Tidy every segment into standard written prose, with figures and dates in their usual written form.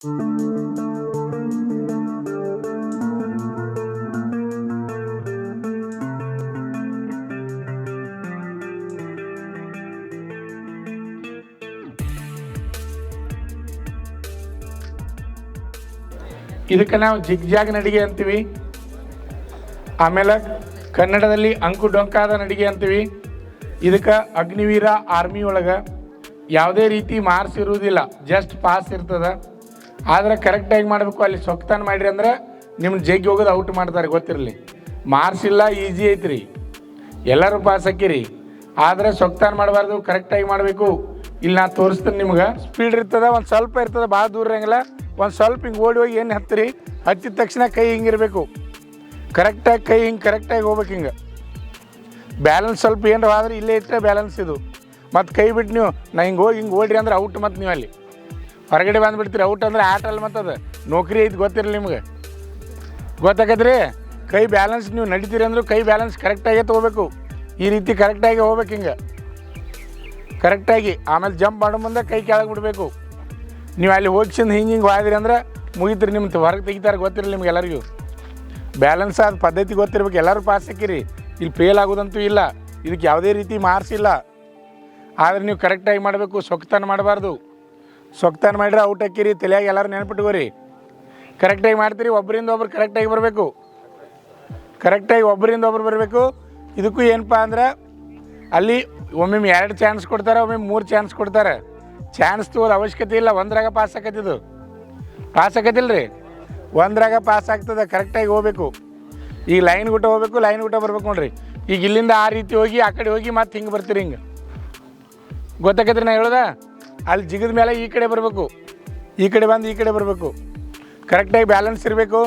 ಇದಕ್ಕೆ ನಾವು ಜಿಗ್ಜಾಗ್ ನಡಿಗೆ ಅಂತೀವಿ. ಆಮೇಲೆ ಕನ್ನಡದಲ್ಲಿ ಅಂಕು ಡೊಂಕಾದ ನಡಿಗೆ ಅಂತೀವಿ. ಇದಕ್ಕೆ ಅಗ್ನಿವೀರ ಆರ್ಮಿ ಒಳಗೆ ಯಾವುದೇ ರೀತಿ ಮಾರ್ಕ್ಸ್ ಇರುವುದಿಲ್ಲ, ಜಸ್ಟ್ ಪಾಸ್ ಇರ್ತದೆ. ಆದರೆ ಕರೆಕ್ಟಾಗಿ ಮಾಡಬೇಕು. ಅಲ್ಲಿ ಸೊಕ್ತಾನ ಮಾಡಿರಿ ಅಂದ್ರೆ ನಿಮ್ಗೆ ಜಗ್ಗಿ ಹೋಗೋದು ಔಟ್ ಮಾಡ್ತಾರೆ, ಗೊತ್ತಿರಲಿ. ಮಾರ್ಕ್ಸ್ ಇಲ್ಲ, ಈಸಿ ಐತ್ರಿ, ಎಲ್ಲರೂ ಪಾಸ್ ಹಾಕಿರಿ. ಆದರೆ ಸೊಕ್ತಾನ ಮಾಡಬಾರ್ದು, ಕರೆಕ್ಟಾಗಿ ಮಾಡಬೇಕು. ಇಲ್ಲಿ ನಾ ತೋರಿಸ್ತೀನಿ ನಿಮ್ಗೆ. ಸ್ಪೀಡ್ ಇರ್ತದೆ, ಒಂದು ಸ್ವಲ್ಪ ಇರ್ತದೆ, ಭಾಳ ದೂರ ಇರಂಗಿಲ್ಲ. ಒಂದು ಸ್ವಲ್ಪ ಹಿಂಗೆ ಓಡಿ ಹೋಗಿ ಏನು ಹತ್ತಿರಿ, ಹತ್ತಿದ ತಕ್ಷಣ ಕೈ ಹಿಂಗಿರಬೇಕು, ಕರೆಕ್ಟಾಗಿ ಕೈ ಹಿಂಗೆ ಕರೆಕ್ಟಾಗಿ ಹೋಗ್ಬೇಕು. ಹಿಂಗೆ ಬ್ಯಾಲೆನ್ಸ್ ಸ್ವಲ್ಪ ಏನಾರ ಆದ್ರೆ ಇಲ್ಲೇ ಇಟ್ಟರೆ ಬ್ಯಾಲೆನ್ಸ್ ಇದು. ಮತ್ತು ಕೈ ಬಿಟ್ಟು ನೀವು ನಾ ಹಿಂಗೆ ಹೋಗಿ ಹಿಂಗೆ ಓಡ್ರಿ ಅಂದ್ರೆ ಔಟ್. ಮತ್ತು ನೀವು ಅಲ್ಲಿ ಹೊರಗಡೆ ಬಂದುಬಿಡ್ತೀರಿ. ಔಟ್ ಅಂದ್ರೆ ಆಟ ಅಲ್ಲ, ಮತ್ತು ಅದು ನೌಕರಿ ಐತಿ, ಗೊತ್ತಿರಲಿ ನಿಮ್ಗೆ. ಗೊತ್ತಾಗದ್ರಿ? ಕೈ ಬ್ಯಾಲೆನ್ಸ್ ನೀವು ನಡಿತೀರಿ ಅಂದರೂ ಕೈ ಬ್ಯಾಲೆನ್ಸ್ ಕರೆಕ್ಟಾಗೇ ತೊಗೋಬೇಕು. ಈ ರೀತಿ ಕರೆಕ್ಟಾಗಿ ಹೋಗ್ಬೇಕು, ಹಿಂಗೆ ಕರೆಕ್ಟಾಗಿ. ಆಮೇಲೆ ಜಂಪ್ ಮಾಡೋ ಮುಂದೆ ಕೈ ಕೆಳಗೆ ಬಿಡಬೇಕು. ನೀವು ಅಲ್ಲಿ ಹೋಗಿಸಿಂದ ಹಿಂಗೆ ಹೋದ್ರಿ ಅಂದ್ರೆ ಮುಗಿತೀರಿ, ನಿಮ್ಗೆ ಹೊರಗೆ ತೆಗಿತಾರೆ, ಗೊತ್ತಿರಲಿ ನಿಮ್ಗೆ ಎಲ್ಲರಿಗೂ. ಬ್ಯಾಲೆನ್ಸ್ ಆದ ಪದ್ಧತಿ ಗೊತ್ತಿರ್ಬೇಕು. ಎಲ್ಲರೂ ಪಾಸ್ ಹಾಕಿರಿ, ಇಲ್ಲಿ ಫೇಲ್ ಆಗೋದಂತೂ ಇಲ್ಲ. ಇದಕ್ಕೆ ಯಾವುದೇ ರೀತಿ ಮಾರ್ಕ್ಸ್ ಇಲ್ಲ. ಆದರೆ ನೀವು ಕರೆಕ್ಟಾಗಿ ಮಾಡಬೇಕು, ಸೊಕ್ತಾನ ಮಾಡಬಾರ್ದು. ಸೊಕ್ತಾನ ಮಾಡಿದ್ರೆ ಔಟ್ ಹಾಕಿರಿ. ತಲೆಯಾಗಿ ಎಲ್ಲರೂ ನೆನಪಿಟ್ಕೋರಿ. ಕರೆಕ್ಟಾಗಿ ಮಾಡ್ತೀರಿ, ಒಬ್ಬರಿಂದ ಒಬ್ರು ಕರೆಕ್ಟಾಗಿ ಬರಬೇಕು. ಕರೆಕ್ಟಾಗಿ ಒಬ್ಬರಿಂದ ಒಬ್ರು ಬರಬೇಕು. ಇದಕ್ಕೂ ಏನಪ್ಪ ಅಂದ್ರೆ ಅಲ್ಲಿ ಒಮ್ಮೊಮ್ಮೆ 2 ಚಾನ್ಸ್ ಕೊಡ್ತಾರೆ, ಒಮ್ಮೊಮ್ಮೆ 3 ಚಾನ್ಸ್ ಕೊಡ್ತಾರೆ. ಚಾನ್ಸ್ ತಗೋದು ಅವಶ್ಯಕತೆ ಇಲ್ಲ. ಒಂದ್ರಾಗ ಪಾಸ್ ಆಕತ್ತಿದ್ದು, ಪಾಸ್ ಆಕತಿಲ್ಲ ರೀ, ಒಂದ್ರಾಗ ಪಾಸ್ ಆಗ್ತದೆ. ಕರೆಕ್ಟಾಗಿ ಹೋಗ್ಬೇಕು. ಈಗ ಲೈನ್ ಊಟ ಹೋಗ್ಬೇಕು, ಲೈನ್ ಊಟ ಬರ್ಬೇಕು ನೋಡ್ರಿ. ಈಗ ಇಲ್ಲಿಂದ ಆ ರೀತಿ ಹೋಗಿ ಆ ಕಡೆ ಹೋಗಿ ಮತ್ತೆ ಹಿಂಗೆ ಬರ್ತೀರಿ. ಹಿಂಗೆ ಗೊತ್ತಾಕತ್ರಿ ನಾ ಹೇಳೋದ? ಅಲ್ಲಿ ಜಿಗಿದ ಮೇಲೆ ಈ ಕಡೆ ಬರಬೇಕು, ಈ ಕಡೆ ಬಂದು ಈ ಕಡೆ ಬರಬೇಕು. ಕರೆಕ್ಟಾಗಿ ಬ್ಯಾಲೆನ್ಸ್ ಇರಬೇಕು.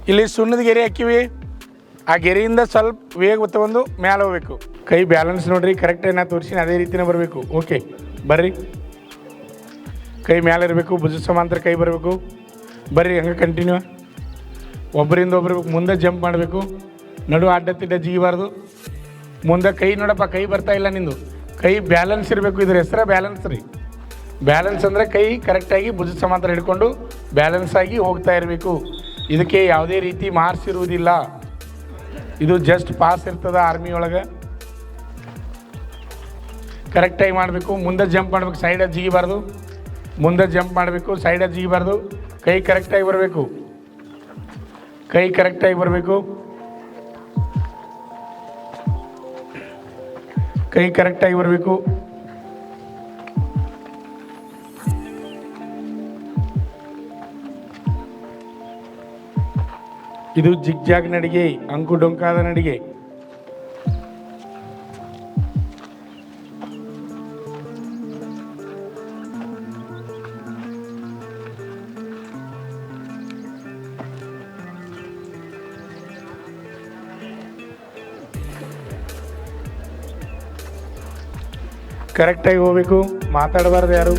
ಇಲ್ಲಿ ಸುಣ್ಣದ ಗೆರೆ ಹಾಕಿವಿ, ಆ ಗೆರೆಯಿಂದ ಸ್ವಲ್ಪ ವೇಗ ತಗೊಂಡು ಮ್ಯಾಲೆ ಹೋಗ್ಬೇಕು. ಕೈ ಬ್ಯಾಲೆನ್ಸ್ ನೋಡಿರಿ, ಕರೆಕ್ಟಾಗಿ ನಾ ತೋರಿಸಿನ ಅದೇ ರೀತಿನೇ ಬರಬೇಕು. ಓಕೆ ಬರ್ರಿ. ಕೈ ಮ್ಯಾಲೆ ಇರಬೇಕು, ಭುಜ ಸಮಾಂತರ ಕೈ ಬರಬೇಕು. ಬರ್ರಿ ಹಂಗೆ ಕಂಟಿನ್ಯೂ. ಒಬ್ಬರಿಂದ ಒಬ್ಬರು ಮುಂದೆ ಜಂಪ್ ಮಾಡಬೇಕು. ನಡು ಅಡ್ಡ ತಿಡ್ಡ ಜಿಗಿಬಾರ್ದು. ಮುಂದೆ ಕೈ ನೋಡಪ್ಪ, ಕೈ ಬರ್ತಾ ಇಲ್ಲ ನಿಂದು. ಕೈ ಬ್ಯಾಲೆನ್ಸ್ ಇರಬೇಕು. ಇದ್ರ ಹೆಸರೇ ಬ್ಯಾಲೆನ್ಸ್ ರೀ. ಬ್ಯಾಲೆನ್ಸ್ ಅಂದರೆ ಕೈ ಕರೆಕ್ಟಾಗಿ ಭುಜ ಸಮಾಂತರ ಹಿಡ್ಕೊಂಡು ಬ್ಯಾಲೆನ್ಸ್ ಆಗಿ ಹೋಗ್ತಾ ಇರಬೇಕು. ಇದಕ್ಕೆ ಯಾವುದೇ ರೀತಿ ಮಾರ್ಕ್ಸ್ ಇರುವುದಿಲ್ಲ. ಇದು ಜಸ್ಟ್ ಪಾಸ್ ಇರ್ತದೆ ಆರ್ಮಿ ಒಳಗೆ. ಕರೆಕ್ಟಾಗಿ ಮಾಡಬೇಕು. ಮುಂದೆ ಜಂಪ್ ಮಾಡಬೇಕು, ಸೈಡಲ್ಲಿ ಜಿಗಿಬಾರ್ದು. ಮುಂದೆ ಜಂಪ್ ಮಾಡಬೇಕು, ಸೈಡಲ್ಲಿ ಜಿಗಿಬಾರ್ದು. ಕೈ ಕರೆಕ್ಟಾಗಿ ಬರಬೇಕು, ಕೈ ಕರೆಕ್ಟಾಗಿ ಬರಬೇಕು. ಕೈ ಕರೆಕ್ಟಾಗಿ ಬರಬೇಕು. ಇದು ಜಿಗ್ಜಾಗ್ ನಡಿಗೆ, ಅಂಕು ಡೊಂಕಾದ ನಡಿಗೆ. ಕರೆಕ್ಟಾಗಿ ಹೋಗ್ಬೇಕು, ಮಾತಾಡಬಾರ್ದು ಯಾರು.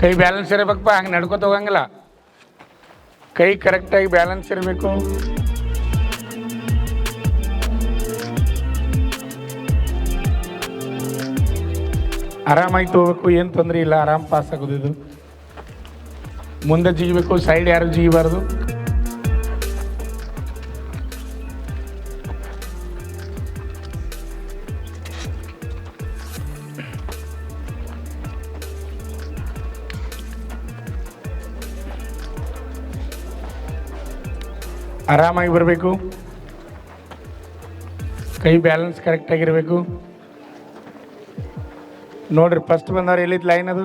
ಕೈ ಬ್ಯಾಲೆನ್ಸ್ ಇರಬೇಕಪ್ಪ, ಹಂಗೆ ನಡ್ಕೊತ ಹೋಗಂಗಿಲ್ಲ. ಕೈ ಕರೆಕ್ಟಾಗಿ ಬ್ಯಾಲೆನ್ಸ್ ಇರಬೇಕು. ಆರಾಮಾಗಿ ಹೋಗ್ಬೇಕು, ಏನು ತೊಂದರೆ ಇಲ್ಲ, ಆರಾಮ್ ಪಾಸ್ ಆಗೋದು ಇದು. ಮುಂದೆ ಜಿಗಿಬೇಕು, ಸೈಡ್ ಯಾರು ಜಿಗಿಬಾರ್ದು. ಆರಾಮಾಗಿ ಬರಬೇಕು. ಕೈ ಬ್ಯಾಲೆನ್ಸ್ ಕರೆಕ್ಟಾಗಿರಬೇಕು. ನೋಡಿರಿ, ಫಸ್ಟ್ ಬಂದವ್ರು ಎಲ್ಲಿತ್ತು ಲೈನ್, ಅದು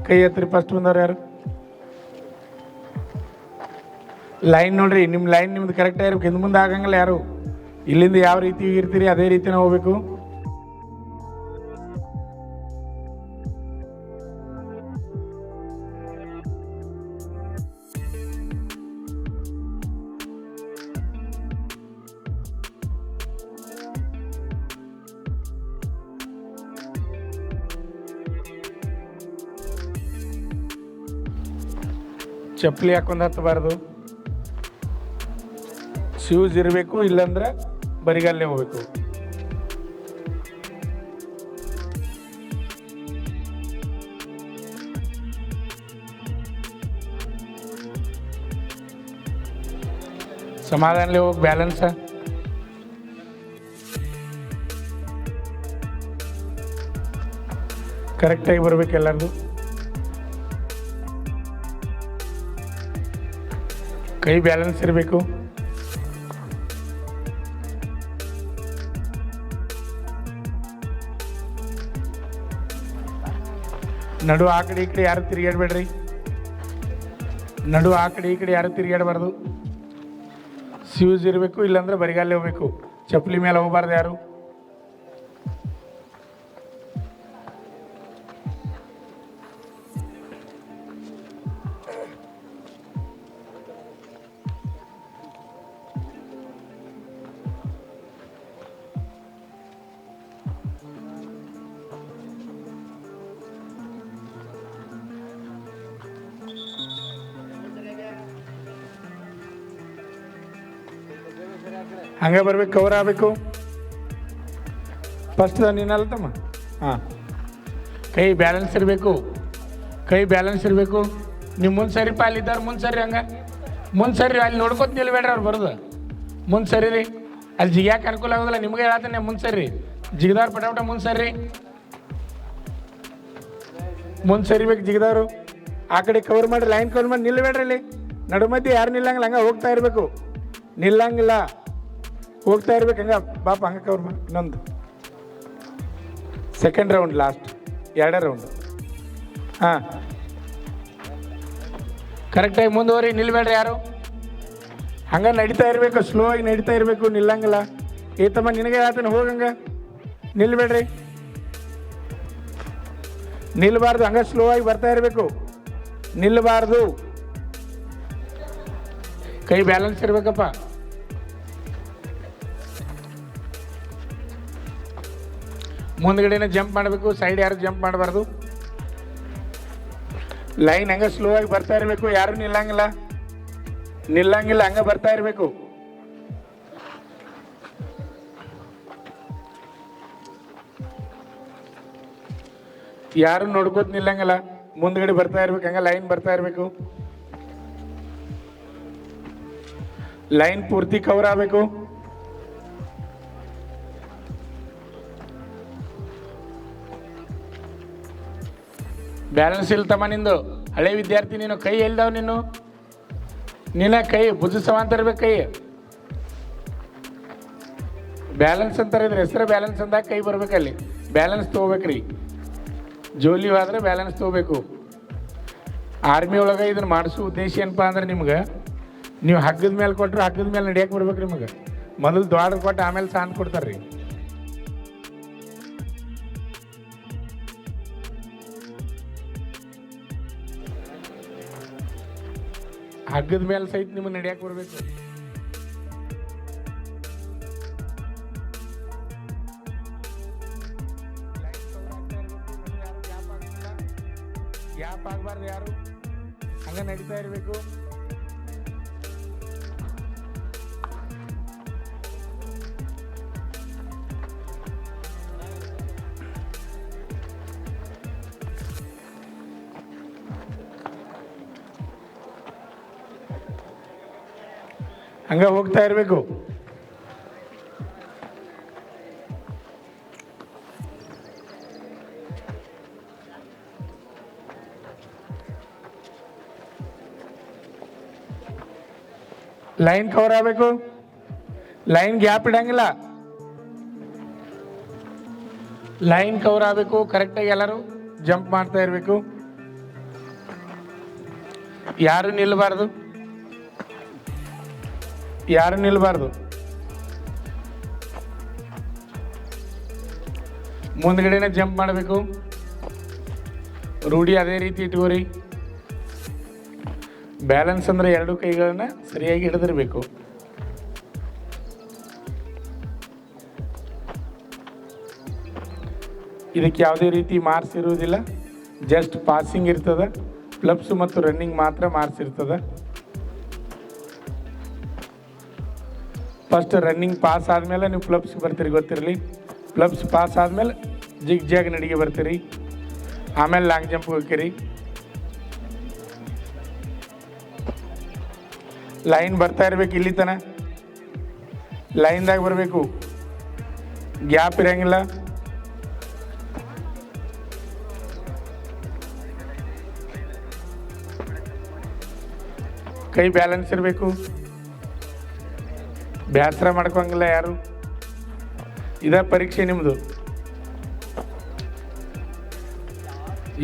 ಕೈ ಎತ್ತರಿ. ಫಸ್ಟ್ ಬಂದವ್ರು ಯಾರು? ಲೈನ್ ನೋಡ್ರಿ, ನಿಮ್ಮ ಲೈನ್ ನಿಮ್ದು ಕರೆಕ್ಟಾಗಿರ್ಬೇಕು. ಹಿಂದೆ ಮುಂದೆ ಆಗಂಗಿಲ್ಲ ಯಾರು. ಇಲ್ಲಿಂದ ಯಾವ ರೀತಿ ಇರ್ತೀರಿ ಅದೇ ರೀತಿನೇ ಹೋಗ್ಬೇಕು. ಚಪ್ಪಲಿ ಹಾಕೊಂಡು ಹತ್ತಬಾರ್ದು. ಶೂಸ್ ಇರಬೇಕು, ಇಲ್ಲಾಂದ್ರೆ ಬರಿಗಾಲೇ ಹೋಗ್ಬೇಕು. ಸಮಾಧಾನಲೇ ಹೋಗಿ ಬ್ಯಾಲೆನ್ಸ. ಕರೆಕ್ಟಾಗಿ ಬರ್ಬೇಕು ಎಲ್ಲರದು. ಕೈ ಬ್ಯಾಲೆನ್ಸ್ ಇರಬೇಕು. ನಡು ಆ ಕಡೆ ಈ ಕಡೆ ಯಾರು ತಿರುಗಾಡಬೇಡ್ರಿ. ನಡು ಆ ಕಡೆ ಈ ಕಡೆ ಯಾರು ತಿರುಗಾಡಬಾರ್ದು. ಶೂಸ್ ಇರಬೇಕು, ಇಲ್ಲಾಂದ್ರೆ ಬರಿಗಾಲೇ ಹೋಗ್ಬೇಕು. ಚಪ್ಪಲಿ ಮೇಲೆ ಹೋಗ್ಬಾರ್ದು ಯಾರು. ಹಂಗೆ ಬರ್ಬೇಕು, ಕವರ್ ಆಗಬೇಕು. ಫಸ್ಟ್ ನೀನಲ್ತಮ್ಮ. ಹಾಂ, ಕೈ ಬ್ಯಾಲೆನ್ಸ್ ಇರಬೇಕು. ಕೈ ಬ್ಯಾಲೆನ್ಸ್ ಇರಬೇಕು. ನೀವು ಮುಂದೆ ಸರಿಪ್ಪ, ಅಲ್ಲಿದ್ದಾರೆ ಮುಂದೆ ಸರಿ. ಹಂಗೆ ಮುಂದೆ ಸರಿ. ಅಲ್ಲಿ ನೋಡ್ಕೊತ ನಿಲ್ಬೇಡ್ರಿ ಅವ್ರು ಬರೋದು. ಮುಂದೆ ಸರಿ ರೀ. ಅಲ್ಲಿ ಜಿಗ್ಯಾಕೆ ಅನುಕೂಲ ಆಗೋದಿಲ್ಲ. ನಿಮಗೆ ಹೇಳ್ತಾನೆ ಮುಂದೆ ಸರಿ. ಜಿಗದಾರು ಪಟಾಪಟ ಮುಂದೆ ಸರಿ. ಮುಂದೆ ಸರಿಬೇಕು ಜಿಗದವರು. ಆ ಕಡೆ ಕವರ್ ಮಾಡಿ, ಲೈನ್ ಕವರ್ ಮಾಡಿ ನಿಲ್ಲಬೇಡ್ರಿ. ಇಲ್ಲಿ ನಡು ಮಧ್ಯೆ ಯಾರು ನಿಲ್ಲಂಗಿಲ್ಲ. ಹಂಗೆ ಹೋಗ್ತಾ ಇರಬೇಕು. ನಿಲ್ಲಂಗಿಲ್ಲ, ಹೋಗ್ತಾ ಇರ್ಬೇಕು. ಹಂಗೆ ಬಾಪ ಹಂಗೆ ಕವರ್ ಮಾಡಿ. ಇನ್ನೊಂದು ಸೆಕೆಂಡ್ ರೌಂಡ್, ಲಾಸ್ಟ್ ಎರಡೇ ರೌಂಡ್. ಹಾಂ, ಕರೆಕ್ಟಾಗಿ ಮುಂದುವರಿ. ನಿಲ್ಬೇಡ್ರಿ ಯಾರು. ಹಂಗೆ ನಡೀತಾ ಇರಬೇಕು. ಸ್ಲೋ ಆಗಿ ನಡೀತಾ ಇರಬೇಕು. ನಿಲ್ಲಂಗಿಲ್ಲ. ಏತಮ್ಮ ನಿನಗೆ ಹೇಳ್ತಾನೆ, ಹೋಗಂಗೆ ನಿಲ್ಬೇಡ್ರಿ. ನಿಲ್ಲಬಾರ್ದು. ಹಂಗೆ ಸ್ಲೋ ಆಗಿ ಬರ್ತಾ ಇರಬೇಕು. ನಿಲ್ಲಬಾರ್ದು. ಕೈ ಬ್ಯಾಲೆನ್ಸ್ ಇರ್ಬೇಕಪ್ಪ. ಮುಂದ್ಗಡೆನೇ ಜಂಪ್ ಮಾಡಬೇಕು. ಸೈಡ್ ಯಾರು ಜಂಪ್ ಮಾಡಬಾರ್ದು. ಲೈನ್ ಹಂಗೆ ಸ್ಲೋ ಆಗಿ ಬರ್ತಾ ಇರಬೇಕು. ಯಾರು ನಿಲ್ಲಂಗಿಲ್ಲ. ನಿಲ್ಲಂಗಿಲ್ಲ, ಹಂಗೆ ಬರ್ತಾ ಇರಬೇಕು. ಯಾರು ನೋಡ್ಕೋತ ನಿಲ್ಲಂಗಿಲ್ಲ. ಮುಂದ್ಗಡೆ ಬರ್ತಾ ಇರ್ಬೇಕು. ಹಂಗೆ ಲೈನ್ ಬರ್ತಾ ಇರಬೇಕು. ಲೈನ್ ಪೂರ್ತಿ ಕವರ್ ಆಗಬೇಕು. ಬ್ಯಾಲೆನ್ಸ್ ಇಲ್ತಮ್ಮ ನಿಂದು. ಹಳೆ ವಿದ್ಯಾರ್ಥಿ ನೀನು. ಕೈ ಎಲ್ದಾವ್ ನೀನು. ನಿನ್ನ ಕೈ ಭುಜ ಸಮಾಂತರ ಇರ್ಬೇಕು. ಕೈ ಬ್ಯಾಲೆನ್ಸ್ ಅಂತಾರೆ. ಇದ್ರ ಹೆಸರು ಬ್ಯಾಲೆನ್ಸ್ ಅಂದಾಗ ಕೈ ಬರ್ಬೇಕಲ್ಲಿ. ಬ್ಯಾಲೆನ್ಸ್ ತೊಗೋಬೇಕ್ರಿ. ಜೋಲಿ ಹೋದ್ರೆ ಬ್ಯಾಲೆನ್ಸ್ ತೊಗೋಬೇಕು. ಆರ್ಮಿ ಒಳಗೆ ಇದನ್ನು ಮಾಡಿಸೋ ಉದ್ದೇಶ ಏನಪ್ಪ ಅಂದ್ರೆ, ನಿಮ್ಗೆ ನೀವು ಹಗ್ಗದ ಮೇಲೆ ಕೊಟ್ಟರು ಹಗ್ಗದ ಮೇಲೆ ನಡಿಯಕ್ಕೆ ಬರ್ಬೇಕು. ನಿಮಗೆ ಮೊದಲು ದ್ವಾಡ ಕೊಟ್ಟು ಆಮೇಲೆ ಸಾನ್ ಕೊಡ್ತಾರೆ ರೀ. ಹಗ್ಗದ ಮೇಲೆ ಸಹಿತ ನಿಮಗೆ ನಡಿಯಕ್ಕೆ ಬರಬೇಕು. ಗ್ಯಾಪ್ ಆಗಬಾರ್ದು ಯಾರು. ಹಂಗೆ ನಡೀತಾ ಇರಬೇಕು. ಹಂಗೆ ಹೋಗ್ತಾ ಇರಬೇಕು. ಲೈನ್ ಕವರ್ ಆಗಬೇಕು. ಲೈನ್ ಗ್ಯಾಪ್ ಇಡಂಗಿಲ್ಲ. ಲೈನ್ ಕವರ್ ಆಗಬೇಕು. ಕರೆಕ್ಟಾಗಿ ಎಲ್ಲರೂ ಜಂಪ್ ಮಾಡ್ತಾ ಇರಬೇಕು. ಯಾರು ನಿಲ್ಲಬಾರ್ದು. ಯಾರು ನಿಲ್ಲಬಾರ್ದು. ಮುಂದ್ಗಡೆನೆ ಜಂಪ್ ಮಾಡಬೇಕು. ರೂಢಿ ಅದೇ ರೀತಿ ಇಟ್ಕೋರಿ. ಬ್ಯಾಲೆನ್ಸ್ ಅಂದರೆ ಎರಡು ಕೈಗಳನ್ನ ಸರಿಯಾಗಿ ಹಿಡಿದಿರಬೇಕು. ಇದಕ್ಕೆ ಯಾವುದೇ ರೀತಿ ಮಾರ್ಕ್ಸ್ ಇರುವುದಿಲ್ಲ. ಜಸ್ಟ್ ಪಾಸಿಂಗ್ ಇರ್ತದೆ. ಪ್ಲಬ್ಸ್ ಮತ್ತು ರನ್ನಿಂಗ್ ಮಾತ್ರ ಮಾರ್ಕ್ಸ್ ಇರ್ತದೆ. ಫಸ್ಟ್ ರನ್ನಿಂಗ್ ಪಾಸ್ ಆದಮೇಲೆ ನೀವು ಪ್ಲಬ್ಸ್ ಬರ್ತೀರಿ, ಗೊತ್ತಿರಲಿ. ಪ್ಲಬ್ಸ್ ಪಾಸ್ ಆದಮೇಲೆ ಜಿಗ್ ಜಾಗ್ ನಡಿಗೆ ಬರ್ತೀರಿ, ಆಮೇಲೆ ಲಾಂಗ್ ಜಂಪ್ ಹೋಗ್ತೀರಿ. ಲೈನ್ ಬರ್ತಾ ಇರ್ಬೇಕು, ಇಲ್ಲಿ ತನ ಲೈನ್ದಾಗ ಬರಬೇಕು, ಗ್ಯಾಪ್ ಇರಂಗಿಲ್ಲ. ಕೈ ಬ್ಯಾಲೆನ್ಸ್ ಇರಬೇಕು, ಬೇಸರ ಮಾಡ್ಕೊಂಗಿಲ್ಲ ಯಾರು. ಇದ ಪರೀಕ್ಷೆ ನಿಮ್ಮದು.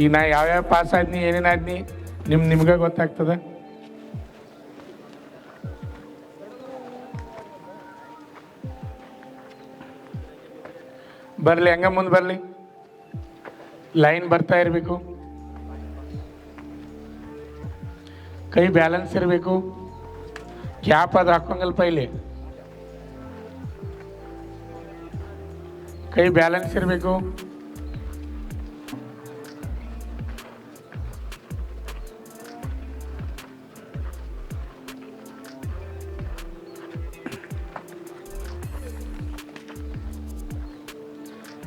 ಈಗ ನಾ ಯಾವ್ಯಾವ ಪಾಸ್ ಆದ್ನಿ ಏನೇನಾದ್ನಿ ನಿಮ್ಗೆ ಗೊತ್ತಾಗ್ತದೆ. ಬರಲಿ, ಹಂಗ ಮುಂದೆ ಬರಲಿ. ಲೈನ್ ಬರ್ತಾ ಇರಬೇಕು, ಕೈ ಬ್ಯಾಲೆನ್ಸ್ ಇರಬೇಕು, ಕ್ಯಾಪ್ ಅದು ಹಾಕೋಂಗಲ್ಪ. ಇಲ್ಲಿ ಕೈ ಬ್ಯಾಲೆನ್ಸ್ ಇರಬೇಕು.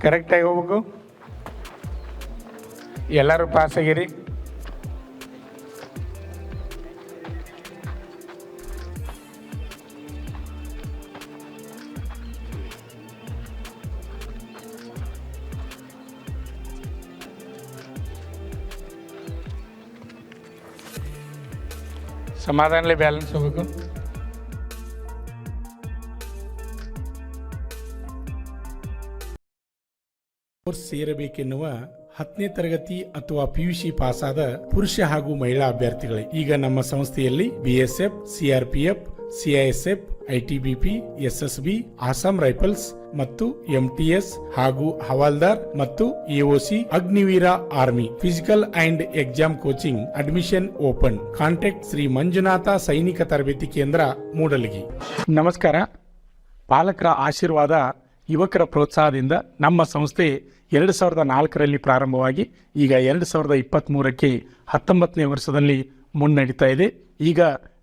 ಕರೆಕ್ಟಾಗಿ ಹೋಗ್ಬೇಕು. ಎಲ್ಲರೂ ಪಾಸ್ ಆಗಿರಿ. ಸಮಾಧಾನಲೇ ಬ್ಯಾಲೆನ್ಸ್ ಹೋಗ್ಬೇಕು. ಕೋರ್ಸ್ ಸೇರಬೇಕೆನ್ನುವ 10ನೇ ತರಗತಿ ಅಥವಾ PUC ಪಾಸಾದ ಪುರುಷ ಹಾಗೂ ಮಹಿಳಾ ಅಭ್ಯರ್ಥಿಗಳೇ, ಈಗ ನಮ್ಮ ಸಂಸ್ಥೆಯಲ್ಲಿ BSF, CRPF, CISF, ITBP, SSB, Assam Rifles ಮತ್ತು MTS ಹಾಗೂ ಹವಾಲ್ದಾರ್ ಮತ್ತು AOC Agniveer army physical and exam coaching admission open. Contact Shri Manjunatha Sainika Tarabeti ಕೇಂದ್ರ, ಮೂಡಲಗಿ. ನಮಸ್ಕಾರ. ಪಾಲಕರ ಆಶೀರ್ವಾದ, ಯುವಕರ ಪ್ರೋತ್ಸಾಹದಿಂದ ನಮ್ಮ ಸಂಸ್ಥೆ 2004ರಲ್ಲಿ ಪ್ರಾರಂಭವಾಗಿ ಈಗ 2023ಕ್ಕೆ 19ನೇ ವರ್ಷದಲ್ಲಿ ಮುನ್ನಡೀತಾ ಇದೆ. ಈಗ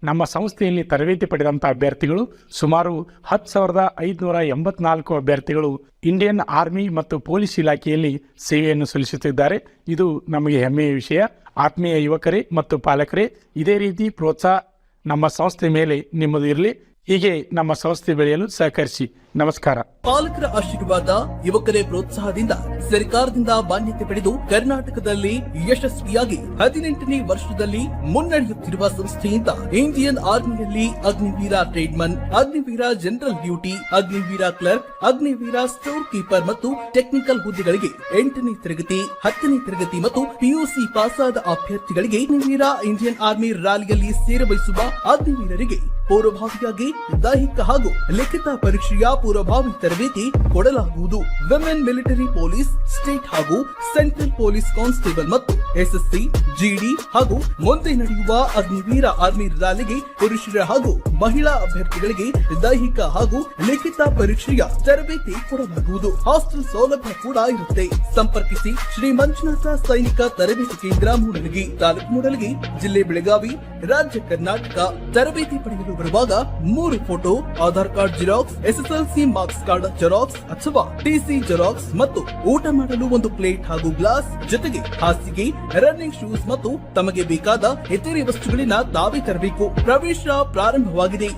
ನಮ್ಮ ಸಂಸ್ಥೆಯಲ್ಲಿ ತರಬೇತಿ ಪಡೆದಂಥ ಅಭ್ಯರ್ಥಿಗಳು ಸುಮಾರು 10,584 ಅಭ್ಯರ್ಥಿಗಳು ಇಂಡಿಯನ್ ಆರ್ಮಿ ಮತ್ತು ಪೊಲೀಸ್ ಇಲಾಖೆಯಲ್ಲಿ ಸೇವೆಯನ್ನು ಸಲ್ಲಿಸುತ್ತಿದ್ದಾರೆ. ಇದು ನಮಗೆ ಹೆಮ್ಮೆಯ ವಿಷಯ. ಆತ್ಮೀಯ ಯುವಕರೇ ಮತ್ತು ಪಾಲಕರೇ, ಇದೇ ರೀತಿ ಪ್ರೋತ್ಸಾಹ ನಮ್ಮ ಸಂಸ್ಥೆ ಮೇಲೆ ನಿಮ್ಮದು ಇರಲಿ. ಹೀಗೆ ನಮ್ಮ ಸಂಸ್ಥೆ ಬೆಳೆಯಲು ಸಹಕರಿಸಿ. ನಮಸ್ಕಾರ. ಪಾಲಕರ ಆಶೀರ್ವಾದ, ಯುವಕರೇ ಪ್ರೋತ್ಸಾಹದಿಂದ ಸರ್ಕಾರದಿಂದ ಮಾನ್ಯತೆ ಪಡೆದು ಕರ್ನಾಟಕದಲ್ಲಿ ಯಶಸ್ವಿಯಾಗಿ 18ನೇ ವರ್ಷದಲ್ಲಿ ಮುನ್ನಡೆಯುತ್ತಿರುವ ಸಂಸ್ಥೆಯಿಂದ ಇಂಡಿಯನ್ ಆರ್ಮಿಯಲ್ಲಿ Agniveer tradesman, Agniveer general duty, Agniveer clerk, Agniveer storekeeper ಮತ್ತು ಟೆಕ್ನಿಕಲ್ ಹುದ್ದೆಗಳಿಗೆ 8ನೇ ತರಗತಿ, 10ನೇ ತರಗತಿ ಮತ್ತು PUC ಪಾಸಾದ ಅಭ್ಯರ್ಥಿಗಳಿಗೆ ಅಗ್ನಿವೀರ ಇಂಡಿಯನ್ ಆರ್ಮಿ ರ್ಯಾಲಿಯಲ್ಲಿ ಸೇರಬಯಸುವ ಅಗ್ನಿವೀರರಿಗೆ ಪೂರ್ವಭಾವಿಯಾಗಿ ದೈಹಿಕ ಹಾಗೂ ಲಿಖಿತ ಪರೀಕ್ಷೆಯ ಪೂರ್ವಭಾವಿ ತರಬೇತಿ ಕೊಡಲಾಗುವುದು. ವಿಮೆನ್ ಮಿಲಿಟರಿ ಪೊಲೀಸ್, ಸ್ಟೇಟ್ ಹಾಗೂ ಸೆಂಟ್ರಲ್ ಪೊಲೀಸ್ ಕಾನ್ಸ್ಟೇಬಲ್ ಮತ್ತು SSC, GD ಹಾಗೂ ಮುಂದೆ ನಡೆಯುವ ಅಗ್ನಿವೀರ ಆರ್ಮಿ ರ್ಯಾಲಿಗೆ ಪುರುಷರ ಹಾಗೂ ಮಹಿಳಾ ಅಭ್ಯರ್ಥಿಗಳಿಗೆ ದೈಹಿಕ ಹಾಗೂ ಲಿಖಿತ ಪರೀಕ್ಷೆಯ ತರಬೇತಿ ಕೊಡಲಾಗುವುದು. ಹಾಸ್ಟೆಲ್ ಸೌಲಭ್ಯ ಕೂಡ ಇರುತ್ತೆ. ಸಂಪರ್ಕಿಸಿ ಶ್ರೀ ಮಂಜುನಾಥ ಸೈನಿಕ ತರಬೇತಿ ಕೇಂದ್ರ, ಮೂಡಲಗಿ, ತಾಲೂಕು ಮೂಡಲಗಿ, ಜಿಲ್ಲೆ ಬೆಳಗಾವಿ, ರಾಜ್ಯ ಕರ್ನಾಟಕ. ತರಬೇತಿ ಪಡೆಯಲು ಬರುವಾಗ 3 photo, Aadhaar card xerox, SSLC marks card xerox ಅಥವಾ TC ಜೆರಾಕ್ಸ್ ಮತ್ತು ಊಟ ಮಾಡಲು 1 ಪ್ಲೇಟ್ ಹಾಗೂ ಗ್ಲಾಸ್, ಜೊತೆಗೆ ಹಾಸಿಗೆ, ರನ್ನಿಂಗ್ ಶೂಸ್ ಮತ್ತು ತಮಗೆ ಬೇಕಾದ ಇತರೆ ವಸ್ತುಗಳಿನ ತಾವೇ ತರಬೇಕು. ಪ್ರವೇಶ ಪ್ರಾರಂಭವಾಗಿದೆ.